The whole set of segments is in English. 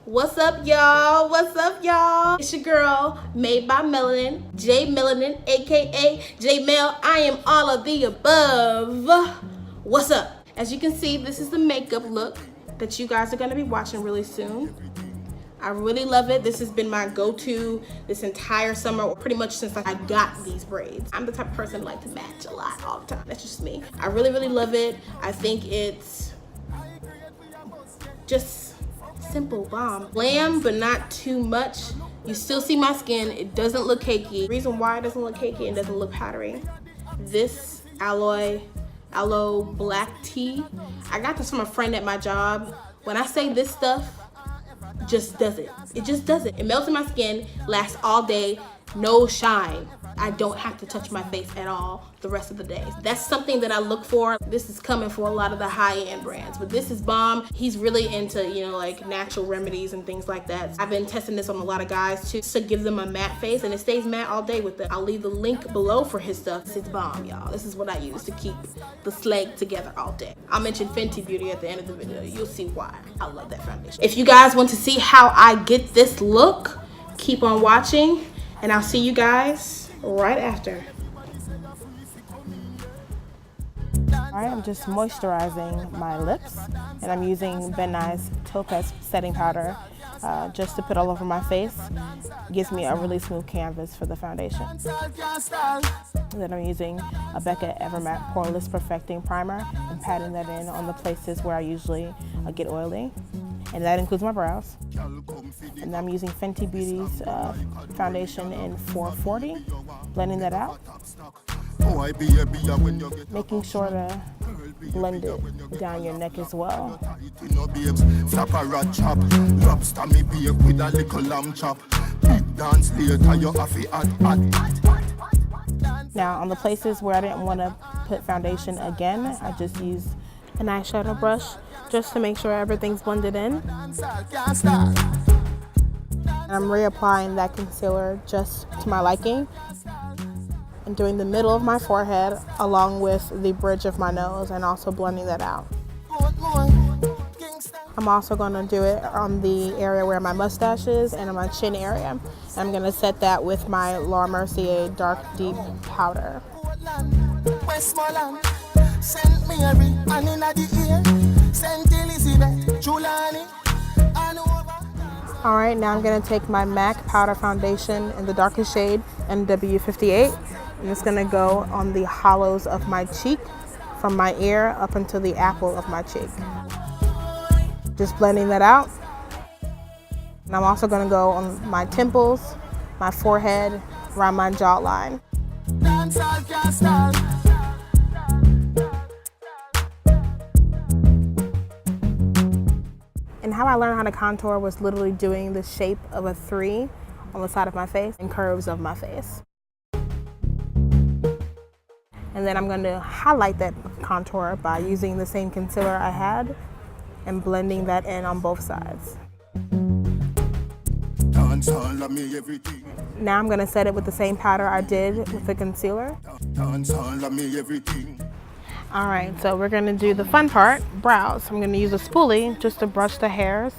What's up, y'all? What's up, y'all? It's your girl, Made by Melanin, J Melanin, aka J Mel. I am all of the above. What's up? As you can see, this is the makeup look that you guys are gonna be watching really soon. I really love it. This has been my go-to this entire summer, or pretty much since I got these braids. I'm the type of person who like to match a lot all the time. That's just me. I really, really love it. I think it's just simple bomb. Glam, but not too much. You still see my skin. It doesn't look cakey. The reason why it doesn't look cakey and doesn't look powdery, this aloe black tea, I got this from a friend at my job. When I say this stuff just does it. It just does it. It melts in my skin, lasts all day, no shine. I don't have to touch my face at all the rest of the day. That's something that I look for. This is coming for a lot of the high-end brands, but this is bomb. He's really into, you know, like natural remedies and things like that. I've been testing this on a lot of guys too, to give them a matte face, and it stays matte all day with it. I'll leave the link below for his stuff. It's bomb, y'all. This is what I use to keep the slag together all day. I'll mention Fenty Beauty at the end of the video. You'll see why. I love that foundation. If you guys want to see how I get this look, keep on watching, and I'll see you guys right after. Alright, I'm just moisturizing my lips, and I'm using Ben Nye's Topaz setting powder just to put all over my face. It gives me a really smooth canvas for the foundation. And then I'm using a Becca Evermatte Pore-less Perfecting Primer and patting that in on the places where I usually get oily. And that includes my brows. And I'm using Fenty Beauty's foundation in 440, blending that out. Making sure to blend it down your neck as well. Now on the places where I didn't want to put foundation again, I just used an eyeshadow brush just to make sure everything's blended in. And I'm reapplying that concealer just to my liking and doing the middle of my forehead along with the bridge of my nose, and also blending that out. I'm also going to do it on the area where my mustache is and on my chin area. I'm going to set that with my Mercier Dark Deep Powder. Alright, now I'm going to take my MAC Powder Foundation in the darkest shade, NW58, and it's going to go on the hollows of my cheek, from my ear up until the apple of my cheek. Just blending that out. And I'm also going to go on my temples, my forehead, around my jawline. And how I learned how to contour was literally doing the shape of a 3 on the side of my face and curves of my face. And then I'm going to highlight that contour by using the same concealer I had and blending that in on both sides. Now I'm going to set it with the same powder I did with the concealer. Alright, so we're going to do the fun part, brows. I'm going to use a spoolie just to brush the hairs.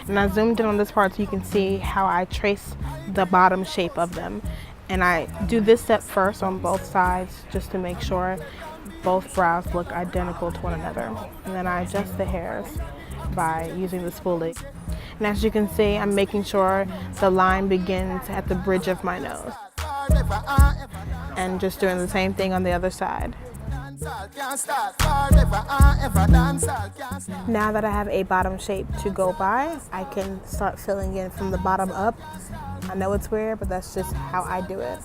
And I zoomed in on this part so you can see how I trace the bottom shape of them. And I do this step first on both sides just to make sure both brows look identical to one another. And then I adjust the hairs by using the spoolie. And as you can see, I'm making sure the line begins at the bridge of my nose. And just doing the same thing on the other side. Now that I have a bottom shape to go by, I can start filling in from the bottom up. I know it's weird, but that's just how I do it.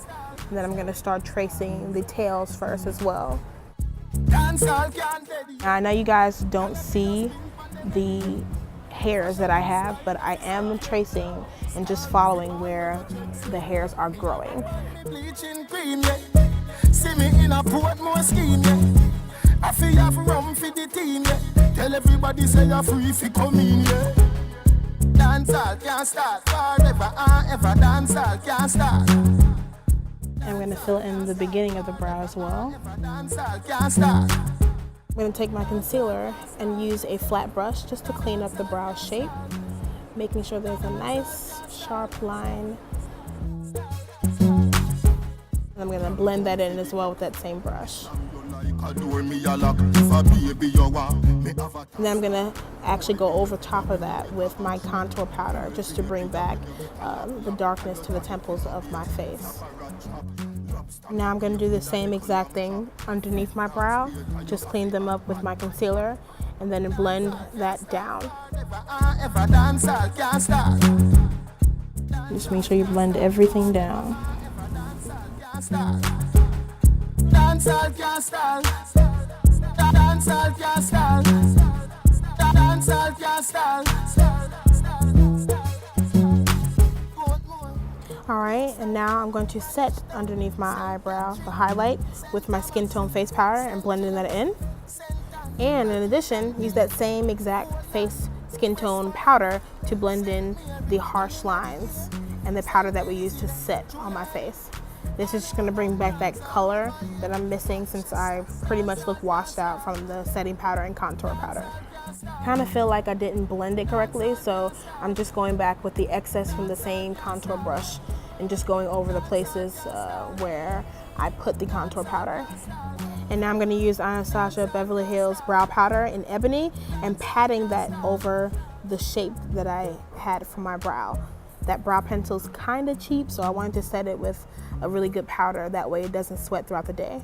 And then I'm going to start tracing the tails first as well. Now, I know you guys don't see the hairs that I have, but I am tracing and just following where the hairs are growing. See me in a Portmore scheme, yeah. I feel have rum for the team, yeah. Tell everybody say you're free if you come in, yeah. Dancehall can't start forever and ever. Dancehall can't start. I'm going to fill in the beginning of the brow as well. Dancehall can't start. I'm going to take my concealer and use a flat brush just to clean up the brow shape. making sure there's a nice sharp line. I'm going to blend that in as well with that same brush. And then I'm going to actually go over top of that with my contour powder just to bring back the darkness to the temples of my face. Now I'm going to do the same exact thing underneath my brow. Just clean them up with my concealer and then blend that down. Just make sure you blend everything down. Alright, and now I'm going to set underneath my eyebrow the highlight with my skin tone face powder and blending that in. And in addition, use that same exact face skin tone powder to blend in the harsh lines and the powder that we used to set on my face. This is just going to bring back that color that I'm missing since I pretty much look washed out from the setting powder and contour powder. I kind of feel like I didn't blend it correctly, so I'm just going back with the excess from the same contour brush and just going over the places where I put the contour powder. And now I'm going to use Anastasia Beverly Hills brow powder in Ebony and patting that over the shape that I had for my brow. That brow pencil is kind of cheap, so I wanted to set it with a really good powder. That way it doesn't sweat throughout the day.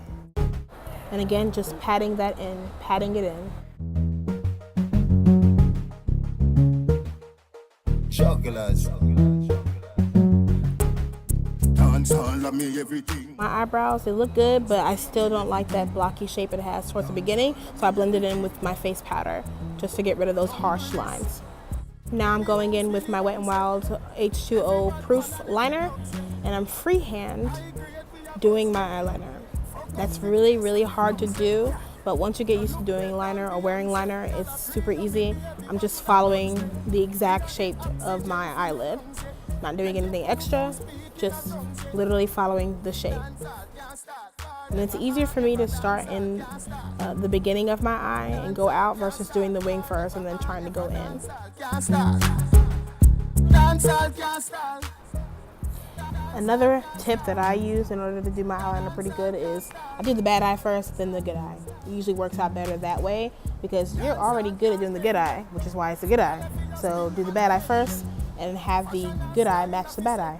And again, just patting that in, patting it in. My eyebrows, they look good, but I still don't like that blocky shape it has towards the beginning, so I blended it in with my face powder just to get rid of those harsh lines. Now I'm going in with my Wet n Wild H2O Proof Liner, and I'm freehand doing my eyeliner. That's really, really hard to do, but once you get used to doing liner or wearing liner, it's super easy. I'm just following the exact shape of my eyelid. Not doing anything extra, just literally following the shape. And it's easier for me to start in the beginning of my eye and go out versus doing the wing first and then trying to go in. Another tip that I use in order to do my eyeliner pretty good is I do the bad eye first, then the good eye. It usually works out better that way because you're already good at doing the good eye, which is why it's a good eye. So do the bad eye first and have the good eye match the bad eye.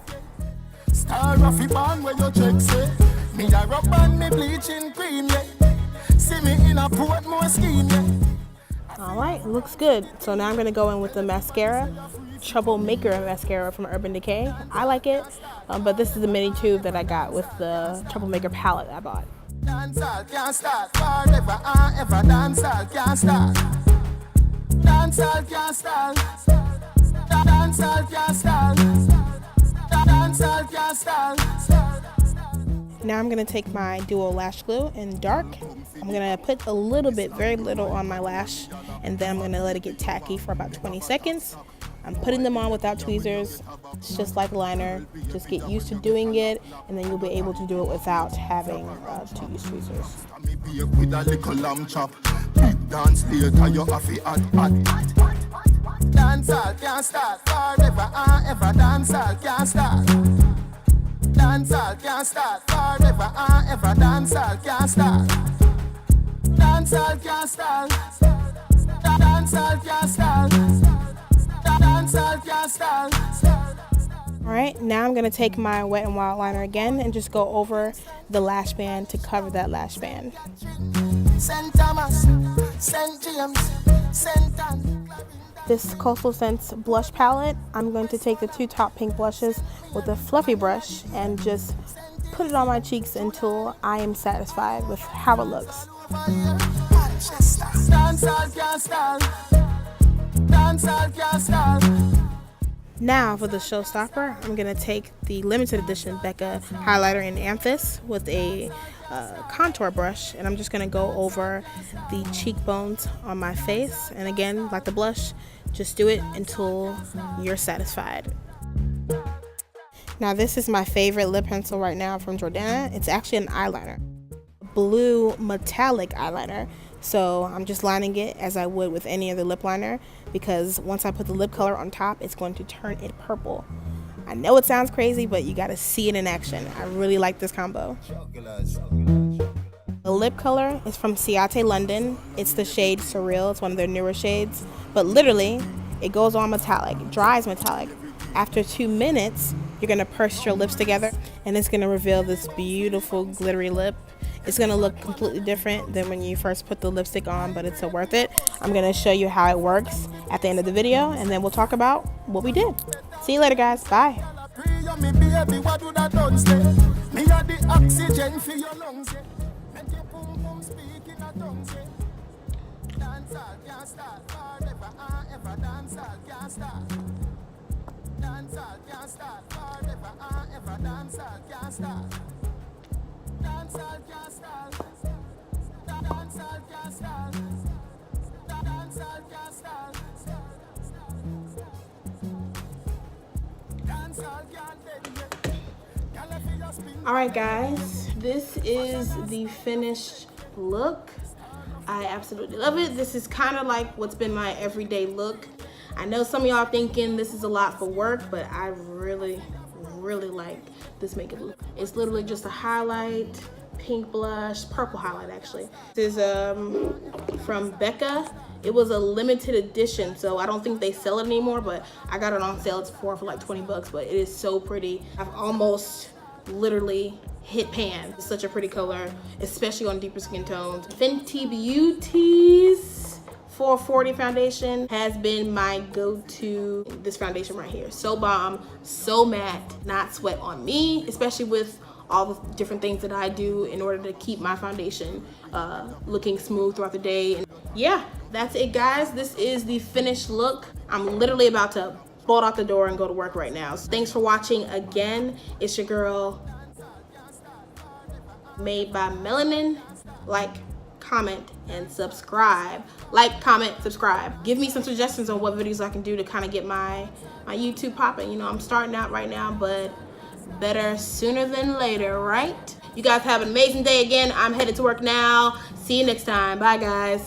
Alright, it looks good. So now I'm going to go in with the mascara, Troublemaker mascara from Urban Decay. I like it, but this is the mini tube that I got with the Troublemaker palette I bought. Now I'm going to take my Duo Lash Glue in dark. I'm going to put a little bit, very little on my lash, and then I'm going to let it get tacky for about 20 seconds. I'm putting them on without tweezers. It's just like liner. Just get used to doing it, and then you'll be able to do it without having to use tweezers. Dancehall can't start forever and ever. Dancehall can't start. Dancehall can't start forever and ever. Dancehall can't start. Dancehall can't start. Dancehall can't start. Dancehall can't start. All right, now I'm gonna take my Wet n Wild liner again and just go over the lash band to cover that lash band. St. Thomas, St. James, St. Anne. This Coastal Scents blush palette, I'm going to take the two top pink blushes with a fluffy brush and just put it on my cheeks until I am satisfied with how it looks. Now for the showstopper, I'm going to take the limited edition Becca highlighter in Amethyst with a contour brush, and I'm just going to go over the cheekbones on my face. And again, like the blush, just do it until you're satisfied. Now this is my favorite lip pencil right now from Jordana. It's actually an eyeliner, blue metallic eyeliner. So I'm just lining it as I would with any other lip liner, because once I put the lip color on top, it's going to turn it purple. I know it sounds crazy, but you gotta see it in action. I really like this combo. The lip color is from Ciatè London. It's the shade Surreal. It's one of their newer shades. But literally, it goes on metallic, dries metallic. After 2 minutes, you're gonna purse your lips together, and it's gonna reveal this beautiful glittery lip. It's gonna look completely different than when you first put the lipstick on, but it's so worth it. I'm gonna show you how it works at the end of the video, and then we'll talk about what we did. See you later, guys. Bye. Alright guys, this is the finished look. I absolutely love it. This is kind of like what's been my everyday look. I know some of y'all thinking this is a lot for work, but I really like this makeup look. It's literally just a highlight, pink blush, purple highlight actually. This is from Becca. It was a limited edition, so I don't think they sell it anymore, but I got it on sale. It's for like 20 bucks, but it is so pretty. I've almost literally hit pan. It's such a pretty color, especially on deeper skin tones. Fenty Beauty's 440 foundation has been my go-to. This foundation right here, so bomb, so matte, not sweat on me, especially with all the different things that I do in order to keep my foundation looking smooth throughout the day. And yeah, that's it guys. This is the finished look. I'm literally about to bolt out the door and go to work right now. So thanks for watching again. It's your girl, Made by Melanin. Like, comment, and subscribe. Like, comment, subscribe. Give me some suggestions on what videos I can do to kind of get my YouTube popping. You know, I'm starting out right now, but better sooner than later, right? You guys have an amazing day. Again, I'm headed to work now. See you next time. Bye guys.